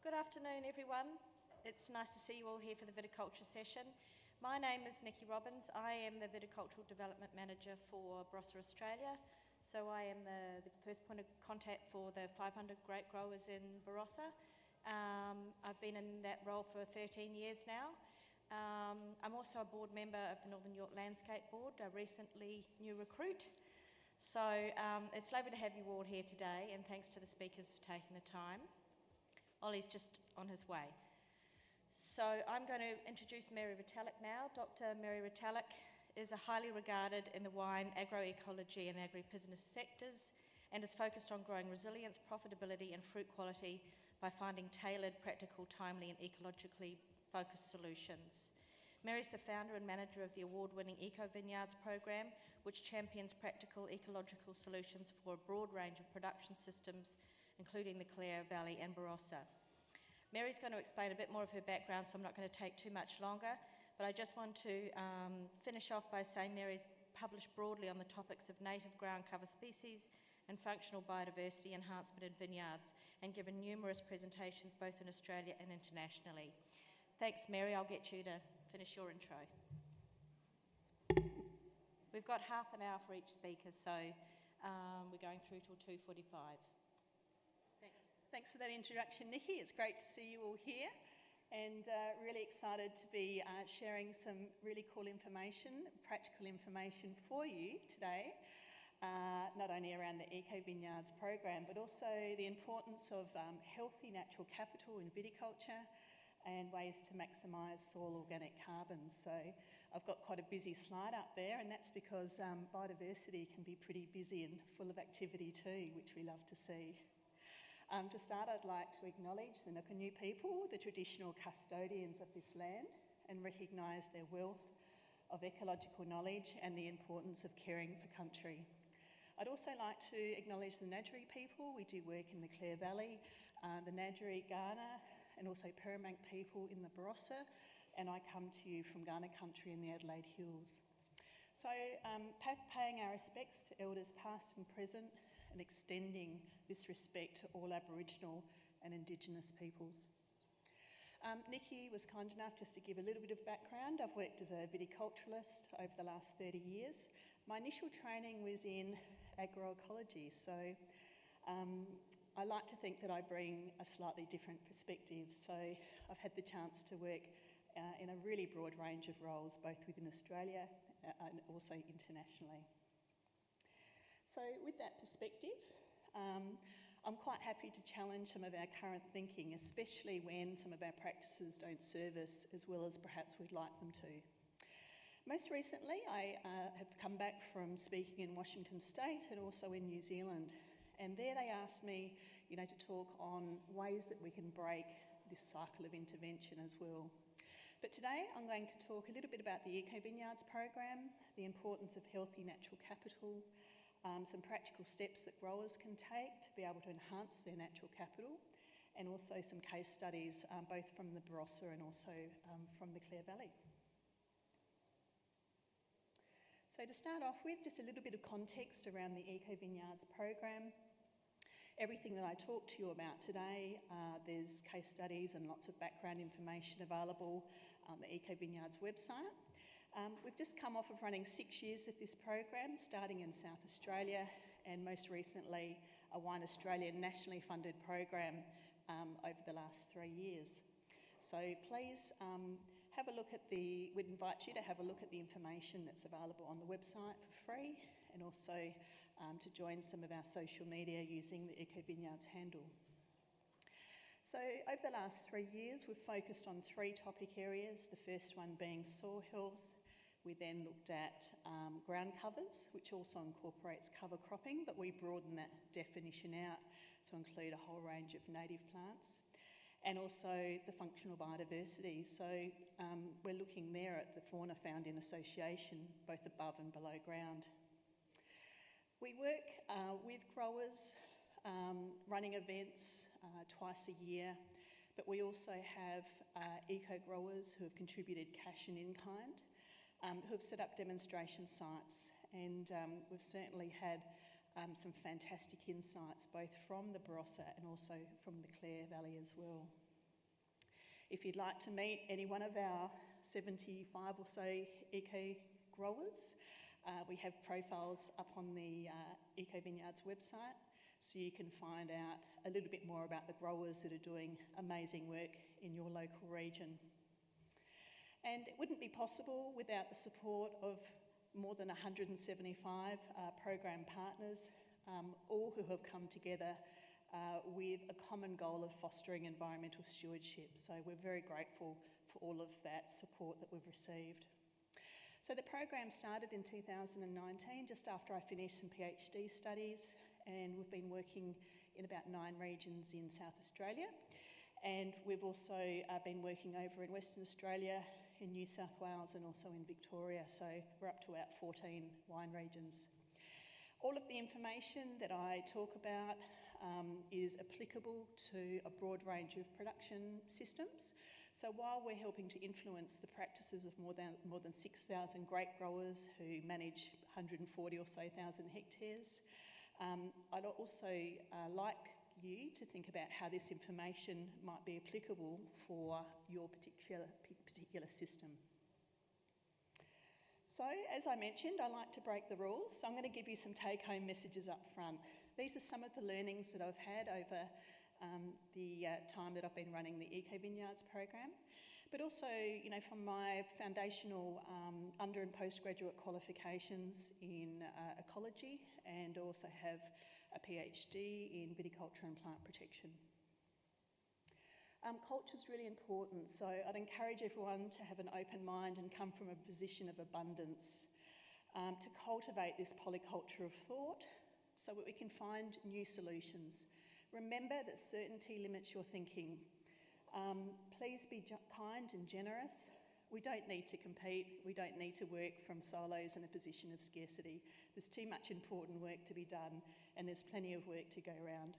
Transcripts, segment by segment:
Good afternoon, everyone. It's nice to see you all here for the viticulture session. My name is Nicki. I am the Viticultural Development Manager for Barossa, Australia. So I am the first point of contact for the 500 grape growers in Barossa. I've been in that role for 13 years now. I'm also a board member of the Northern Yorke Landscape Board, a recently new recruit. So it's lovely to have you all here today, and thanks to the speakers for taking the time. Ollie's just on his way. So I'm going to introduce Mary Retallack now. Dr. Mary Retallack is a highly regarded in the wine, agroecology and agribusiness sectors, and is focused on growing resilience, profitability and fruit quality by finding tailored, practical, timely and ecologically focused solutions. Mary's the founder and manager of the award-winning EcoVineyards Program, which champions practical ecological solutions for a broad range of production systems, including the Clare Valley and Barossa. Mary's going to explain a bit more of her background, so I'm not going to take too much longer, but I just want to finish off by saying Mary's published broadly on the topics of native ground cover species and functional biodiversity enhancement in vineyards, and given numerous presentations both in Australia and internationally. Thanks, Mary. I'll get you to finish your intro. We've got half an hour for each speaker, so we're going through till 2:45. Thanks. Thanks for that introduction, Nicki. It's great to see you all here, and really excited to be sharing some really cool information, practical information for you today, not only around the EcoVineyards program, but also the importance of healthy natural capital in viticulture and ways to maximise soil organic carbon. So I've got quite a busy slide up there, and that's because biodiversity can be pretty busy and full of activity too, which we love to see. To start, I'd like to acknowledge the Nicki people, the traditional custodians of this land, and recognise their wealth of ecological knowledge and the importance of caring for country. I'd also like to acknowledge the Ngadjuri people. We do work in the Clare Valley, the Ngadjuri, Ghana, and also Paramount people in the Barossa, and I come to you from Ghana country in the Adelaide Hills. So paying our respects to elders past and present, and extending this respect to all Aboriginal and Indigenous peoples. Nicki was kind enough just to give a little bit of background. I've worked as a viticulturalist over the last 30 years. My initial training was in agroecology, so I like to think that I bring a slightly different perspective. So I've had the chance to work in a really broad range of roles, both within Australia and also internationally. So with that perspective, I'm quite happy to challenge some of our current thinking, especially when some of our practices don't serve us as well as perhaps we'd like them to. Most recently, I have come back from speaking in Washington State and also in New Zealand. And there they asked me, to talk on ways that we can break this cycle of intervention as well. But today I'm going to talk a little bit about the EcoVineyards program, the importance of healthy natural capital, some practical steps that growers can take to be able to enhance their natural capital, and also some case studies both from the Barossa and also from the Clare Valley. So to start off with, just a little bit of context around the EcoVineyards program. Everything that I talked to you about today, there's case studies and lots of background information available on the EcoVineyards website. We've just come off of running 6 years of this program, starting in South Australia, and most recently a Wine Australia nationally funded program over the last 3 years. So please have a look at we'd invite you to have a look at the information that's available on the website for free, and also to join some of our social media using the EcoVineyards handle. So over the last 3 years, we've focused on 3 topic areas, the first one being soil health. We then looked at ground covers, which also incorporates cover cropping, but we broaden that definition out to include a whole range of native plants, and also the functional biodiversity. So we're looking there at the fauna found in association, both above and below ground. We work with growers, running events twice a year, but we also have eco-growers who have contributed cash and in-kind, who have set up demonstration sites, and we've certainly had some fantastic insights both from the Barossa and also from the Clare Valley as well. If you'd like to meet any one of our 75 or so eco-growers, we have profiles up on the EcoVineyards website, so you can find out a little bit more about the growers that are doing amazing work in your local region. And it wouldn't be possible without the support of more than 175 program partners, all who have come together with a common goal of fostering environmental stewardship. So we're very grateful for all of that support that we've received. So the program started in 2019, just after I finished some PhD studies, and we've been working in about 9 regions in South Australia. And we've also been working over in Western Australia, in New South Wales, and also in Victoria. So we're up to about 14 wine regions. All of the information that I talk about is applicable to a broad range of production systems. So while we're helping to influence the practices of more than 6,000 grape growers who manage 140 or so thousand hectares, I'd also like you to think about how this information might be applicable for your particular system. So, as I mentioned, I like to break the rules, so I'm going to give you some take-home messages up front. These are some of the learnings that I've had over the time that I've been running the EcoVineyards program, but also, from my foundational under and postgraduate qualifications in ecology, and also have a PhD in viticulture and plant protection. Culture is really important, so I'd encourage everyone to have an open mind and come from a position of abundance, to cultivate this polyculture of thought so that we can find new solutions. Remember that certainty limits your thinking. Please be kind and generous. We don't need to compete. We don't need to work from silos in a position of scarcity. There's too much important work to be done, and there's plenty of work to go around.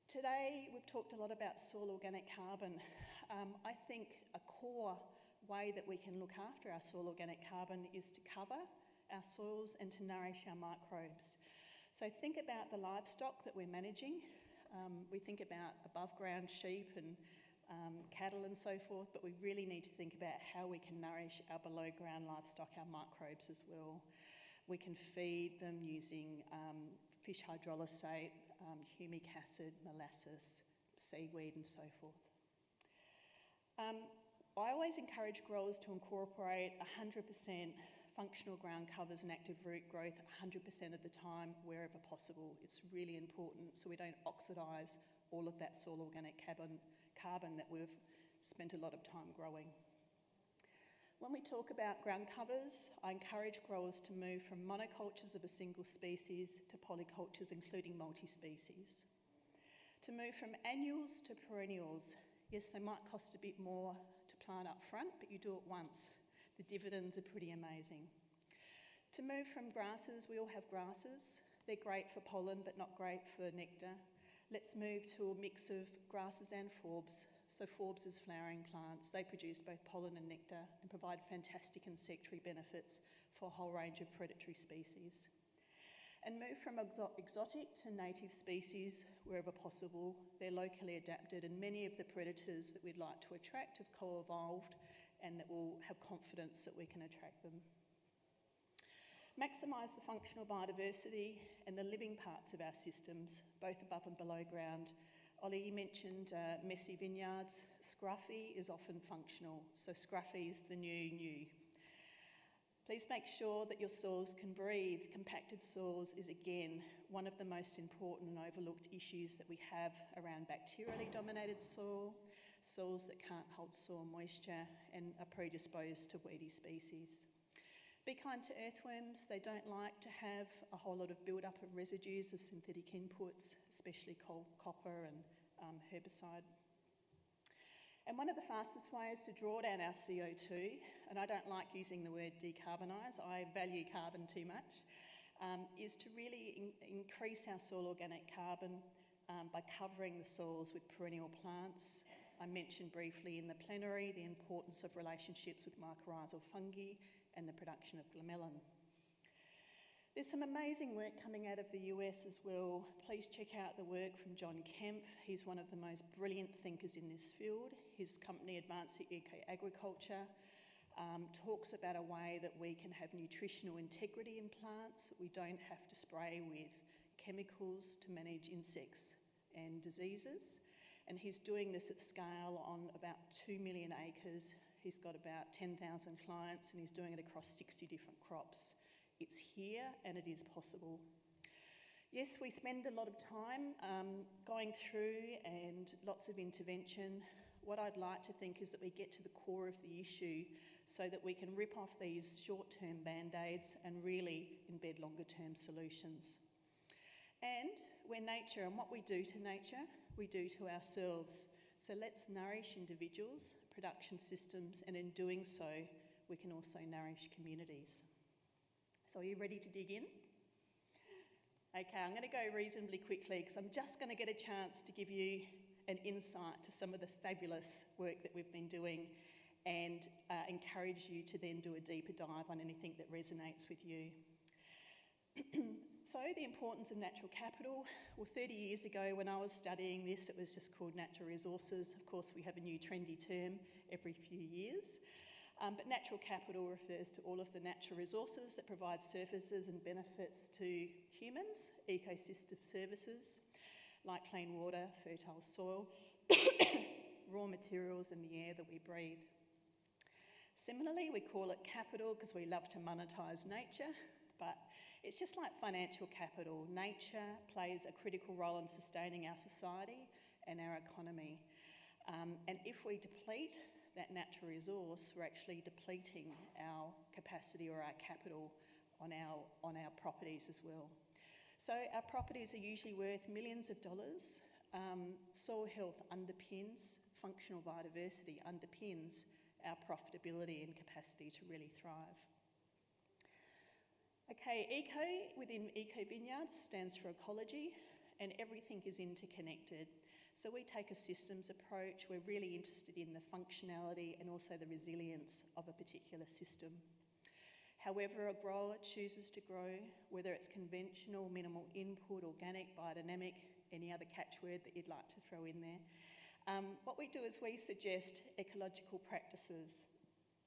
Today, we've talked a lot about soil organic carbon. I think a core way that we can look after our soil organic carbon is to cover our soils and to nourish our microbes. So think about the livestock that we're managing. We think about above ground sheep and cattle and so forth, but we really need to think about how we can nourish our below ground livestock, our microbes as well. We can feed them using fish hydrolysate, humic acid, molasses, seaweed and so forth. I always encourage growers to incorporate 100% functional ground covers and active root growth 100% of the time wherever possible. It's really important so we don't oxidise all of that soil organic carbon that we've spent a lot of time growing. When we talk about ground covers, I encourage growers to move from monocultures of a single species to polycultures including multi-species. To move from annuals to perennials. Yes, they might cost a bit more to plant up front, but you do it once. The dividends are pretty amazing. To move from grasses, we all have grasses. They're great for pollen, but not great for nectar. Let's move to a mix of grasses and forbs. So forbs is flowering plants. They produce both pollen and nectar and provide fantastic insectary benefits for a whole range of predatory species. And move from exotic to native species wherever possible. They're locally adapted, and many of the predators that we'd like to attract have co-evolved and that we'll have confidence that we can attract them. Maximise the functional biodiversity and the living parts of our systems, both above and below ground. Ollie, you mentioned messy vineyards. Scruffy is often functional, so scruffy is the new. Please make sure that your soils can breathe. Compacted soils is, again, one of the most important and overlooked issues that we have around bacterially dominated soil, soils that can't hold soil moisture and are predisposed to weedy species. Be kind to earthworms. They don't like to have a whole lot of build-up of residues of synthetic inputs, especially copper and herbicide. And one of the fastest ways to draw down our CO2, and I don't like using the word decarbonise, I value carbon too much, is to really increase our soil organic carbon by covering the soils with perennial plants. I mentioned briefly in the plenary the importance of relationships with mycorrhizal fungi and the production of glomelin. There's some amazing work coming out of the US as well. Please check out the work from John Kemp. He's one of the most brilliant thinkers in this field. His company, Advancing Eco-Agriculture, talks about a way that we can have nutritional integrity in plants. We don't have to spray with chemicals to manage insects and diseases. And he's doing this at scale on about 2 million acres. He's got about 10,000 clients and he's doing it across 60 different crops. It's here and it is possible. Yes, we spend a lot of time going through and lots of intervention. What I'd like to think is that we get to the core of the issue so that we can rip off these short-term band-aids and really embed longer-term solutions. And we're nature, and what we do to nature, we do to ourselves. So let's nourish individuals, production systems, and in doing so, we can also nourish communities. So are you ready to dig in? Okay, I'm going to go reasonably quickly because I'm just going to get a chance to give you an insight to some of the fabulous work that we've been doing and encourage you to then do a deeper dive on anything that resonates with you. So the importance of natural capital. Well, 30 years ago when I was studying this, it was just called natural resources. Of course, we have a new trendy term every few years. But natural capital refers to all of the natural resources that provide services and benefits to humans, ecosystem services, like clean water, fertile soil, raw materials and the air that we breathe. Similarly, we call it capital because we love to monetize nature, but it's just like financial capital. Nature plays a critical role in sustaining our society and our economy. And if we deplete that natural resource, we're actually depleting our capacity or our capital on our properties as well. So our properties are usually worth millions of dollars. Soil health underpins, functional biodiversity underpins our profitability and capacity to really thrive. Okay, eco within EcoVineyards stands for ecology, and everything is interconnected. So we take a systems approach. We're really interested in the functionality and also the resilience of a particular system. However a grower chooses to grow, whether it's conventional, minimal input, organic, biodynamic, any other catchword that you'd like to throw in there, what we do is we suggest ecological practices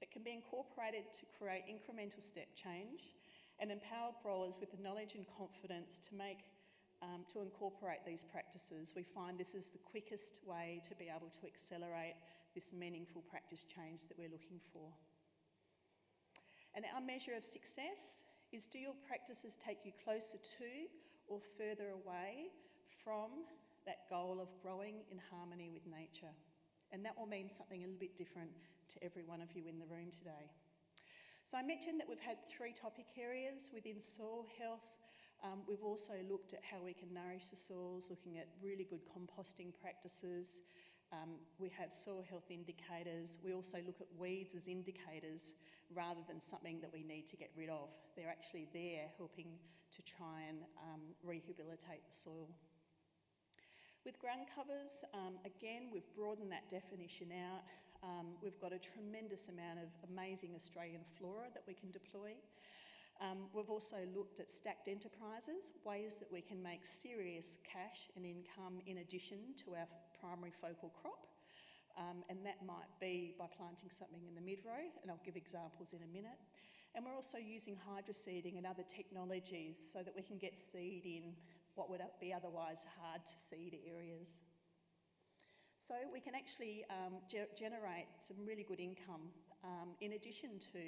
that can be incorporated to create incremental step change and empower growers with the knowledge and confidence to incorporate these practices. We find this is the quickest way to be able to accelerate this meaningful practice change that we're looking for. And our measure of success is, do your practices take you closer to or further away from that goal of growing in harmony with nature? And that will mean something a little bit different to every one of you in the room today. So I mentioned that we've had 3 topic areas within soil health. We've also looked at how we can nourish the soils, looking at really good composting practices. We have soil health indicators. We also look at weeds as indicators rather than something that we need to get rid of. They're actually there helping to try and rehabilitate the soil. With ground covers, again, we've broadened that definition out. We've got a tremendous amount of amazing Australian flora that we can deploy. We've also looked at stacked enterprises, ways that we can make serious cash and income in addition to our primary focal crop. And that might be by planting something in the mid-row, and I'll give examples in a minute. And we're also using hydroseeding and other technologies so that we can get seed in what would be otherwise hard to seed areas. So we can actually generate some really good income in addition to,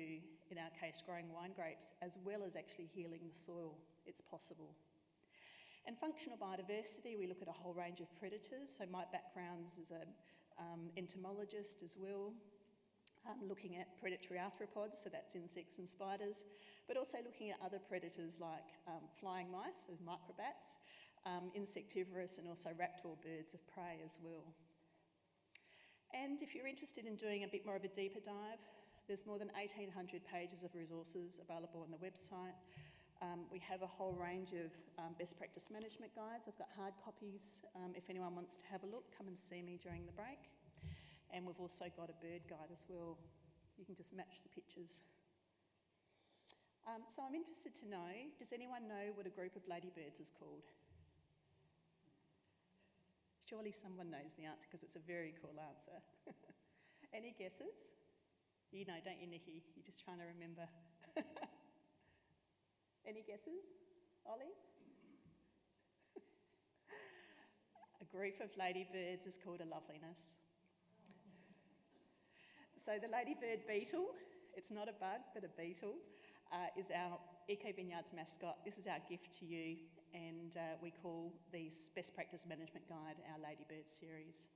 in our case, growing wine grapes, as well as actually healing the soil. It's possible. And functional biodiversity, we look at a whole range of predators. So my background is as an entomologist as well, looking at predatory arthropods, so that's insects and spiders, but also looking at other predators like flying mice, as microbats, insectivorous and also raptor birds of prey as well. And if you're interested in doing a bit more of a deeper dive, there's more than 1,800 pages of resources available on the website. We have a whole range of best practice management guides. I've got hard copies. If anyone wants to have a look, come and see me during the break. And we've also got a bird guide as well. You can just match the pictures. So I'm interested to know, does anyone know what a group of ladybirds is called? Surely someone knows the answer because it's a very cool answer. Any guesses? You know, don't you, Nicki? You're just trying to remember. Any guesses? Ollie? A group of ladybirds is called a loveliness. So the ladybird beetle, it's not a bug but a beetle, is our EcoVineyards mascot. This is our gift to you, and we call this Best Practice Management Guide our Ladybird series.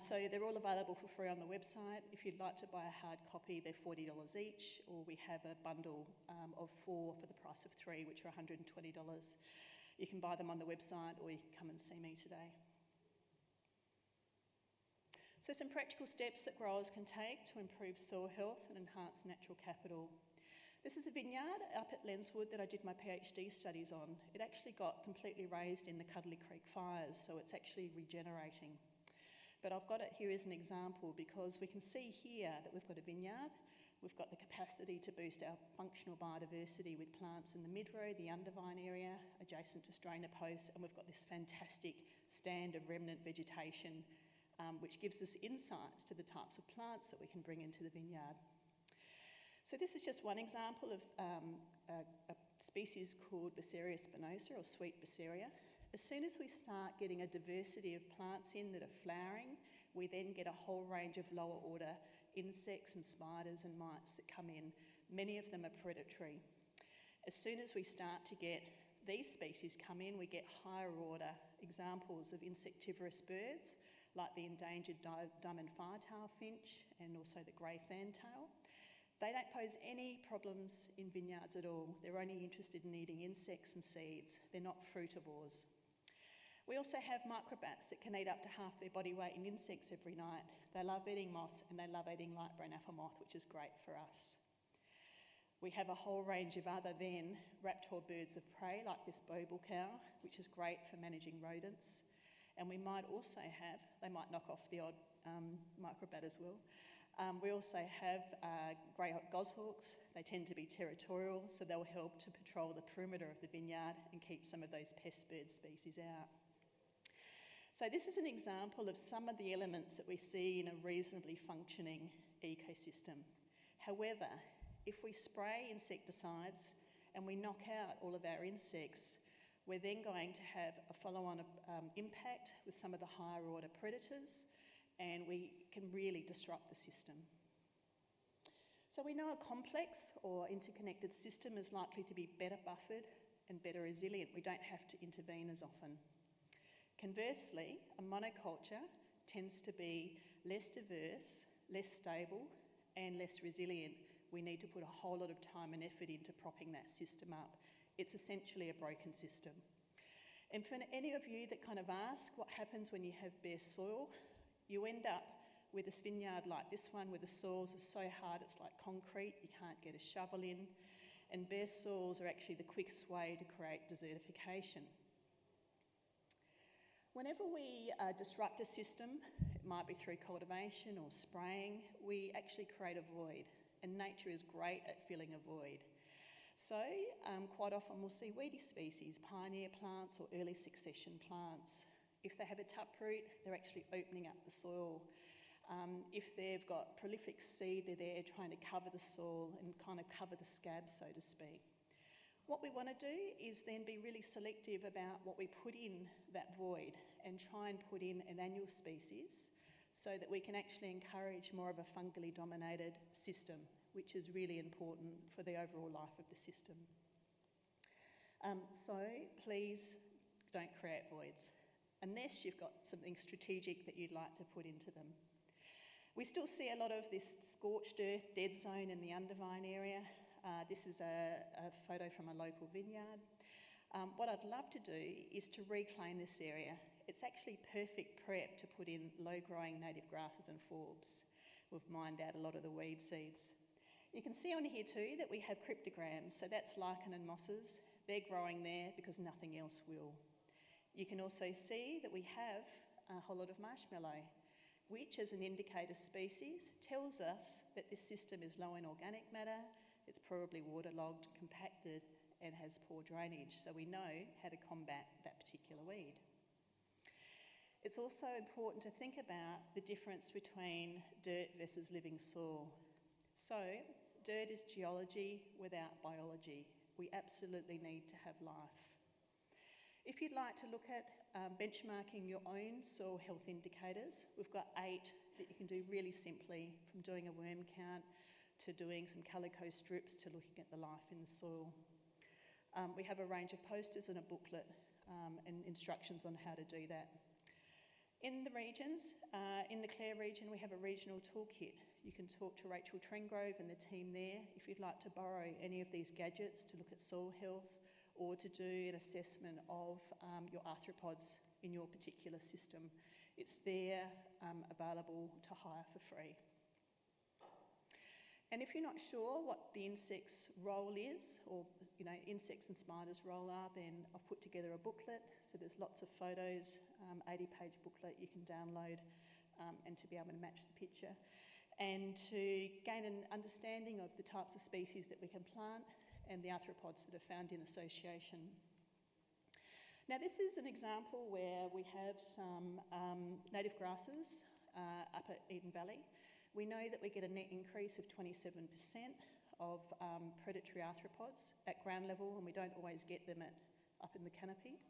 So they're all available for free on the website. If you'd like to buy a hard copy, they're $40 each, or we have a bundle of 4 for the price of 3, which are $120. You can buy them on the website, or you can come and see me today. So some practical steps that growers can take to improve soil health and enhance natural capital. This is a vineyard up at Lenswood that I did my PhD studies on. It actually got completely razed in the Cuddly Creek fires, so it's actually regenerating. But I've got it here as an example because we can see here that we've got a vineyard. We've got the capacity to boost our functional biodiversity with plants in the mid-row, the undervine area, adjacent to strainer posts, and we've got this fantastic stand of remnant vegetation, which gives us insights to the types of plants that we can bring into the vineyard. So this is just one example of a species called Barossa spinosa, or sweet Barossa. As soon as we start getting a diversity of plants in that are flowering, we then get a whole range of lower order insects and spiders and mites that come in. Many of them are predatory. As soon as we start to get these species come in, we get higher order examples of insectivorous birds, like the endangered diamond firetail finch and also the grey fantail. They don't pose any problems in vineyards at all. They're only interested in eating insects and seeds. They're not frutivores. We also have microbats that can eat up to half their body weight in insects every night. They love eating moss and they love eating light brown apple moth, which is great for us. We have a whole range of other then raptor birds of prey, like this bobal cow, which is great for managing rodents. And we might also have, they might knock off the odd microbat as well. We also have grey goshawks. They tend to be territorial, so they'll help to patrol the perimeter of the vineyard and keep some of those pest bird species out. So this is an example of some of the elements that we see in a reasonably functioning ecosystem. However, if we spray insecticides and we knock out all of our insects, we're then going to have a follow-on impact with some of the higher order predators, and we can really disrupt the system. So we know a complex or interconnected system is likely to be better buffered and better resilient. We don't have to intervene as often. Conversely, a monoculture tends to be less diverse, less stable, and less resilient. We need to put a whole lot of time and effort into propping that system up. It's essentially a broken system. And for any of you that kind of ask what happens when you have bare soil, you end up with a vineyard like this one where the soils are so hard it's like concrete, you can't get a shovel in, and bare soils are actually the quickest way to create desertification. Whenever we disrupt a system, it might be through cultivation or spraying, we actually create a void, and nature is great at filling a void. So quite often we'll see weedy species, pioneer plants or early succession plants. If they have a taproot, they're actually opening up the soil. If they've got prolific seed, they're there trying to cover the soil and kind of cover the scab, so to speak. What we want to do is then be really selective about what we put in that void and try and put in an annual species so that we can actually encourage more of a fungally dominated system, which is really important for the overall life of the system. So please don't create voids, unless you've got something strategic that you'd like to put into them. We still see a lot of this scorched earth, dead zone in the undervine area. This is a photo from a local vineyard. What I'd love to do is to reclaim this area. It's actually perfect prep to put in low-growing native grasses and forbs. We've mined out a lot of the weed seeds. You can see on here too that we have cryptogams, so that's lichen and mosses. They're growing there because nothing else will. You can also see that we have a whole lot of marshmallow, which as an indicator species tells us that this system is low in organic matter, it's probably waterlogged, compacted, and has poor drainage, so we know how to combat that particular weed. It's also important to think about the difference between dirt versus living soil. So, dirt is geology without biology. We absolutely need to have life. If you'd like to look at benchmarking your own soil health indicators, we've got 8 that you can do really simply, from doing a worm count to doing some calico strips to looking at the life in the soil. We have a range of posters and a booklet and instructions on how to do that. In the regions, in the Clare region, we have a regional toolkit. You can talk to Rachel Trengrove and the team there if you'd like to borrow any of these gadgets to look at soil health or to do an assessment of your arthropods in your particular system. It's there, available to hire for free. And if you're not sure what the insect's role is, or insects and spiders' role are, then I've put together a booklet. So there's lots of photos, 80-page booklet you can download, and to be able to match the picture, and to gain an understanding of the types of species that we can plant and the arthropods that are found in association. Now this is an example where we have some native grasses up at Eden Valley. We know that we get a net increase of 27% of predatory arthropods at ground level, and we don't always get them up in the canopy.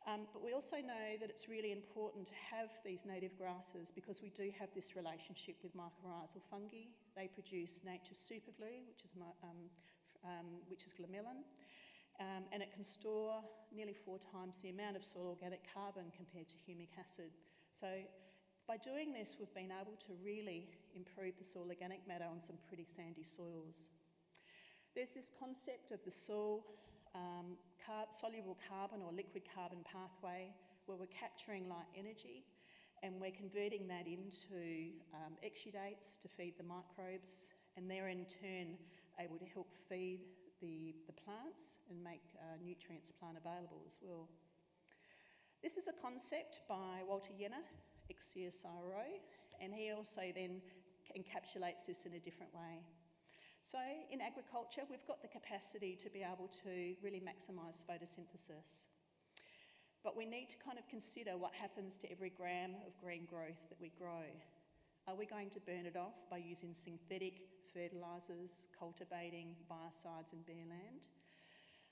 But we also know that it's really important to have these native grasses because we do have this relationship with mycorrhizal fungi. They produce nature's superglue, which is glomelin, and it can store nearly 4 times the amount of soil organic carbon compared to humic acid. So by doing this, we've been able to really improve the soil organic matter on some pretty sandy soils. There's this concept of the soil soluble carbon or liquid carbon pathway where we're capturing light energy and we're converting that into exudates to feed the microbes, and they're in turn able to help feed the plants and make nutrients plant available as well. This is a concept by Walter Jenner, ex-CSIRO, and he also then encapsulates this in a different way. So in agriculture, we've got the capacity to be able to really maximise photosynthesis. But we need to kind of consider what happens to every gram of green growth that we grow. Are we going to burn it off by using synthetic fertilisers, cultivating biocides and bare land?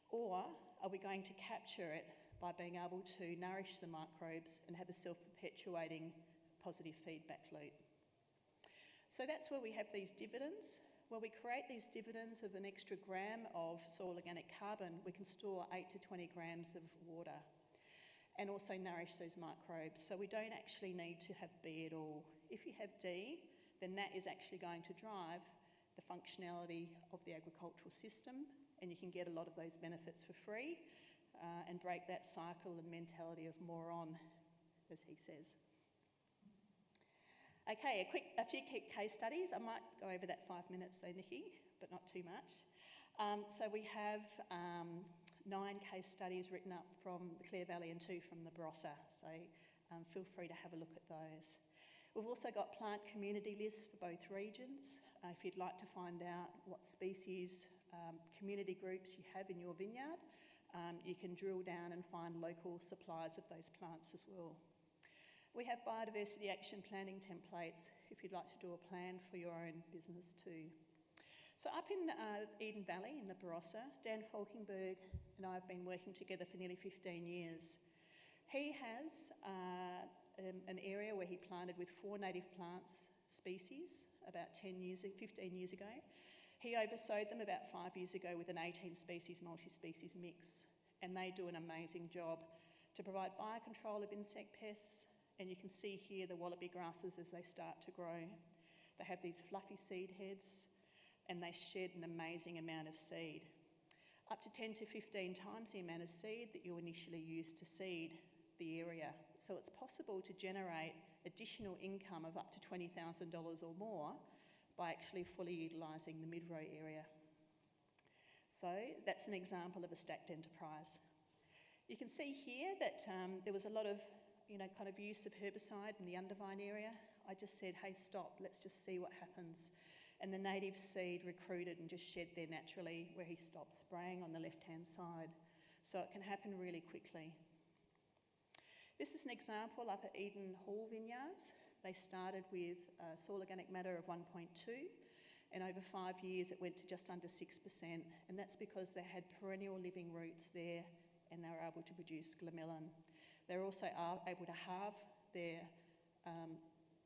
Or are we going to capture it by being able to nourish the microbes and have a self-perpetuating positive feedback loop? So that's where we have these dividends. Where we create these dividends of an extra gram of soil organic carbon, we can store 8 to 20 grams of water and also nourish those microbes. So we don't actually need to have B at all. If you have D, then that is actually going to drive the functionality of the agricultural system, and you can get a lot of those benefits for free and break that cycle and mentality of more on, as he says. Okay, a few quick case studies. I might go over that 5 minutes though, Nicki, but not too much. So we have 9 case studies written up from the Clare Valley and 2 from the Barossa, so feel free to have a look at those. We've also got plant community lists for both regions. If you'd like to find out what species, community groups you have in your vineyard, you can drill down and find local suppliers of those plants as well. We have biodiversity action planning templates if you'd like to do a plan for your own business too. So up in Eden Valley in the Barossa, Dan Falkenberg and I have been working together for nearly 15 years. He has an area where he planted with 4 native plants species about 15 years ago. He oversowed them about 5 years ago with an 18 species multi-species mix, and they do an amazing job to provide biocontrol of insect pests. And you can see here the wallaby grasses as they start to grow. They have these fluffy seed heads and they shed an amazing amount of seed. Up to 10 to 15 times the amount of seed that you initially used to seed the area. So it's possible to generate additional income of up to $20,000 or more by actually fully utilising the mid-row area. So that's an example of a stacked enterprise. You can see here that there was a lot of kind of use of herbicide in the undervine area. I just said, hey, stop, let's just see what happens. and the native seed recruited and just shed there naturally where he stopped spraying on the left-hand side. So it can happen really quickly. This is an example up at Eden Hall Vineyards. They started with soil organic matter of 1.2, and over 5 years it went to just under 6%, and that's because they had perennial living roots there and they were able to produce glomelin. They were also able to halve their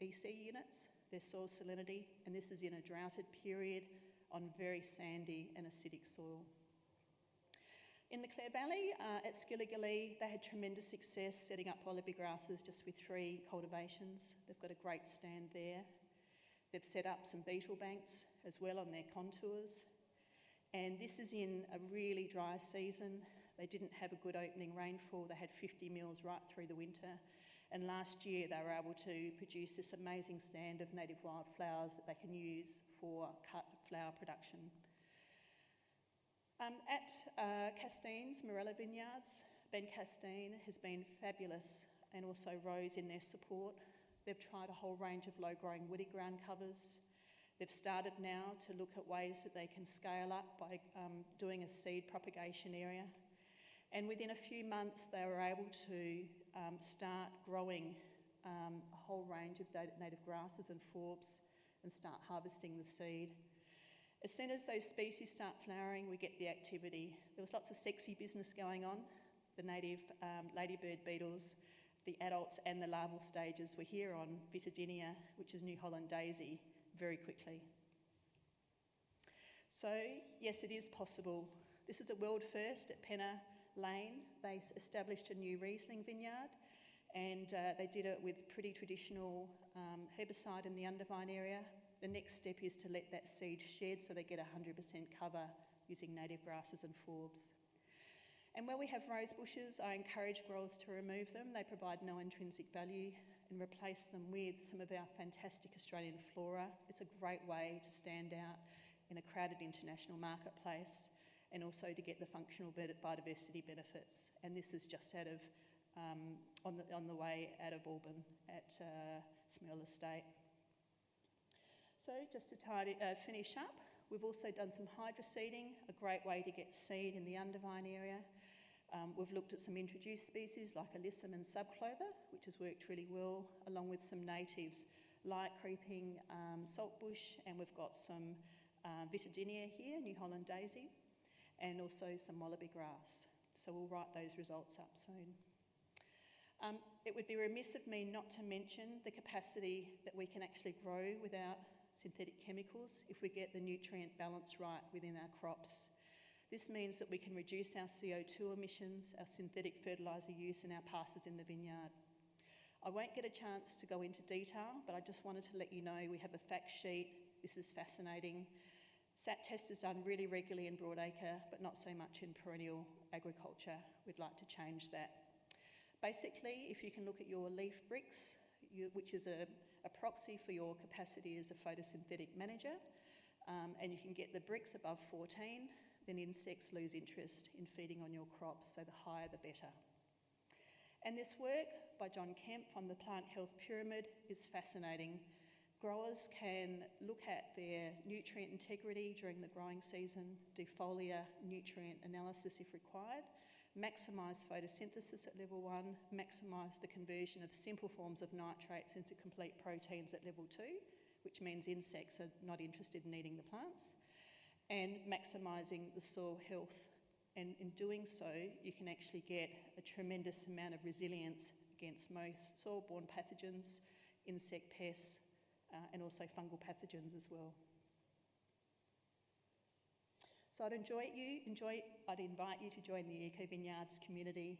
EC units, their soil salinity, and this is in a droughted period on very sandy and acidic soil. In the Clare Valley, at Skilligalee, they had tremendous success setting up wallaby grasses just with 3 cultivations. They've got a great stand there. They've set up some beetle banks as well on their contours. And this is in a really dry season. They didn't have a good opening rainfall. They had 50 mils right through the winter. And last year they were able to produce this amazing stand of native wildflowers that they can use for cut flower production. At Castine's Morella Vineyards, Ben Castine has been fabulous, and also Rose in their support. They've tried a whole range of low-growing woody ground covers. They've started now to look at ways that they can scale up by doing a seed propagation area. And within a few months, they were able to start growing a whole range of native grasses and forbs and start harvesting the seed. As soon as those species start flowering, we get the activity. There was lots of sexy business going on. The native ladybird beetles, the adults and the larval stages were here on Viticultural, which is New Holland daisy, very quickly. So, yes, it is possible. This is a world first at Penna Lane. They established a new Riesling vineyard, and they did it with pretty traditional herbicide in the undervine area. The next step is to let that seed shed so they get 100% cover using native grasses and forbs. And where we have rose bushes, I encourage growers to remove them. They provide no intrinsic value, and replace them with some of our fantastic Australian flora. It's a great way to stand out in a crowded international marketplace, and also to get the functional biodiversity benefits. And this is just out of, on the way out of Auburn at Smell Estate. So just to finish up, we've also done some hydroseeding, a great way to get seed in the undervine area. We've looked at some introduced species like alyssum and subclover, which has worked really well, along with some natives, light creeping saltbush, and we've got some viticultural here, New Holland daisy, and also some wallaby grass. So we'll write those results up soon. It would be remiss of me not to mention the capacity that we can actually grow without synthetic chemicals if we get the nutrient balance right within our crops. This means that we can reduce our CO2 emissions, our synthetic fertiliser use, and our passes in the vineyard. I won't get a chance to go into detail, but I just wanted to let you know we have a fact sheet. This is fascinating. SAT test is done really regularly in broadacre, but not so much in perennial agriculture. We'd like to change that. Basically, if you can look at your leaf bricks, which is a proxy for your capacity as a photosynthetic manager, and you can get the bricks above 14, then insects lose interest in feeding on your crops, so the higher the better. And this work by John Kemp on the Plant Health Pyramid is fascinating. Growers can look at their nutrient integrity during the growing season, do foliar nutrient analysis if required, maximise photosynthesis at level 1, maximise the conversion of simple forms of nitrates into complete proteins at level 2, which means insects are not interested in eating the plants, and maximising the soil health. And in doing so, you can actually get a tremendous amount of resilience against most soil-borne pathogens, insect pests, and also fungal pathogens as well. So I'd invite you to join the EcoVineyards community.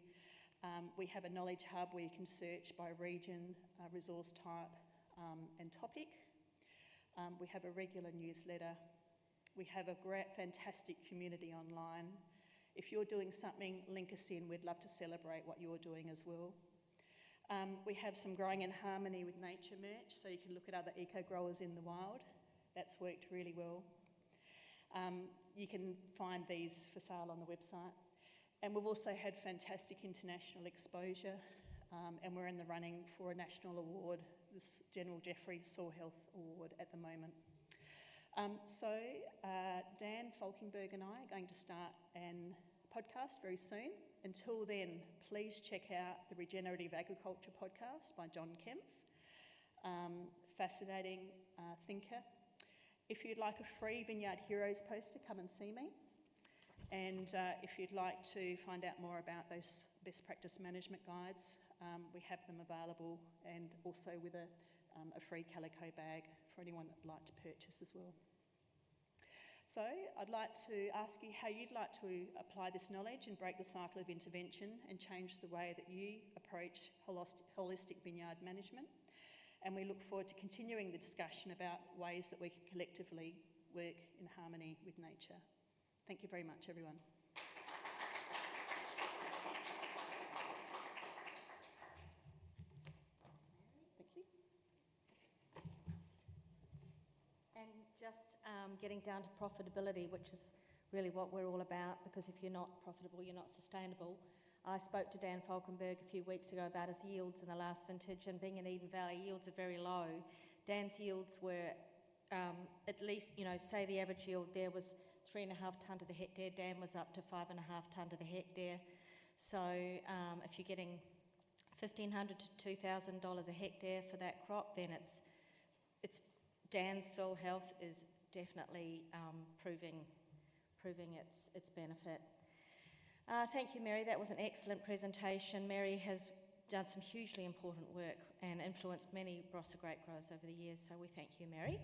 We have a knowledge hub where you can search by region, resource type, and topic. We have a regular newsletter. We have a great, fantastic community online. If you're doing something, link us in. We'd love to celebrate what you're doing as well. We have some Growing in Harmony with Nature merch, so you can look at other eco-growers in the wild. That's worked really well. You can find these for sale on the website. And we've also had fantastic international exposure, and we're in the running for a national award, this General Jeffrey Soil Health Award at the moment. Dan Falkenberg and I are going to start a podcast very soon. Until then, please check out the Regenerative Agriculture podcast by John Kempf. Fascinating thinker. If you'd like a free Vineyard Heroes poster, come and see me. And if you'd like to find out more about those best practice management guides, we have them available, and also with a free calico bag for anyone that'd like to purchase as well. So I'd like to ask you how you'd like to apply this knowledge and break the cycle of intervention and change the way that you approach holistic vineyard management. And we look forward to continuing the discussion about ways that we can collectively work in harmony with nature. Thank you very much, everyone. Thank you. And just getting down to profitability, which is really what we're all about, because if you're not profitable, you're not sustainable. I spoke to Dan Falkenberg a few weeks ago about his yields in the last vintage, and being in Eden Valley, yields are very low. Dan's yields were at least, say the average yield there was 3.5 tonne to the hectare. Dan was up to 5.5 tonne to the hectare. So if you're getting $1,500 to $2,000 a hectare for that crop, then it's Dan's soil health is definitely proving its benefit. Thank you, Mary. That was an excellent presentation. Mary has done some hugely important work and influenced many Barossa grape growers over the years, so we thank you, Mary.